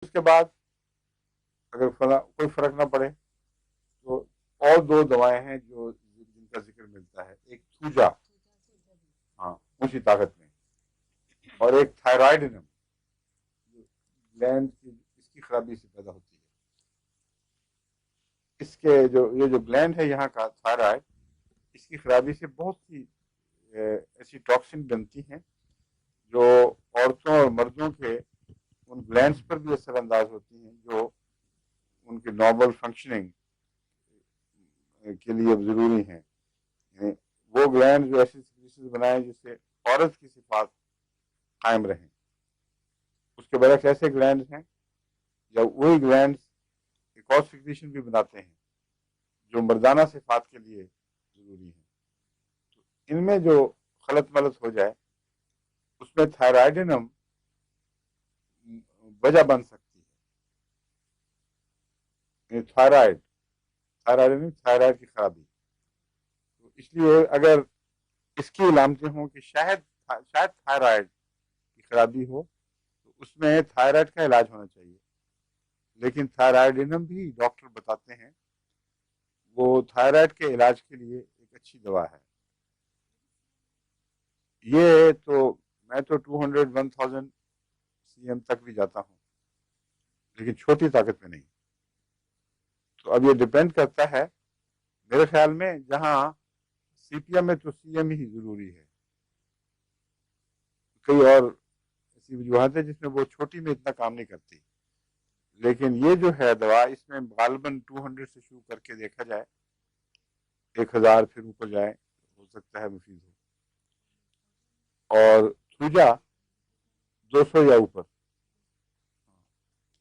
اس کے بعد اگر کوئی فرق نہ پڑے تو اور دو دوائیں ہیں جن کا ذکر ملتا ہے، ایک تھوجا، ہاں اونچی طاقت میں، اور ایک تھائرائڈنم جو گلینڈ کی اس کی خرابی سے پیدا ہوتی ہے۔ اس کے یہ جو گلینڈ ہے یہاں کا تھائرائڈ، اس کی خرابی سے بہت سی ایسی ٹاکسن بنتی ہیں جو عورتوں اور مردوں کے ان گلینڈز پر بھی اثر انداز ہوتی ہیں جو ان کے نارمل فنکشننگ کے لیے ضروری ہیں۔ یعنی وہ گلینڈ جو ایسی سیکریشنز بنائیں جس سے عورت کی صفات قائم رہیں، اس کے برعکس ایسے گلینڈ ہیں یا وہی گلینڈ ایک اور سیکریشن بھی بناتے ہیں جو مردانہ صفات کے لیے ضروری ہیں۔ تو ان میں جو خلط ملط ہو جائے اس میں تھائرائڈنم وجہ بن سکتی ہے، یعنی تھائرائڈ کی خرابی۔ تو اس لیے اگر اس کی علامتیں ہوں کہ شاید تھائرائڈ کی خرابی ہو تو اس میں تھائرائڈ کا علاج ہونا چاہیے، لیکن تھائرائڈنم بھی ڈاکٹر بتاتے ہیں وہ تھائرائڈ کے علاج کے لیے ایک اچھی دوا ہے۔ یہ تو میں تو 200-1000 cm تک بھی جاتا ہوں، لیکن چھوٹی طاقت میں نہیں۔ تو اب یہ ڈیپینڈ کرتا ہے، میرے خیال میں جہاں سی پی ایم میں تو سی ایم ہی ضروری ہے، کئی اور ایسی وجوہات ہیں جس میں وہ چھوٹی میں اتنا کام نہیں کرتی، لیکن یہ جو ہے دوا اس میں غالباً 200 سے شروع کر کے دیکھا جائے 1000 پھر اوپر جائے، ہو سکتا ہے مفید ہو، اور تھوجا 200 یا اوپر۔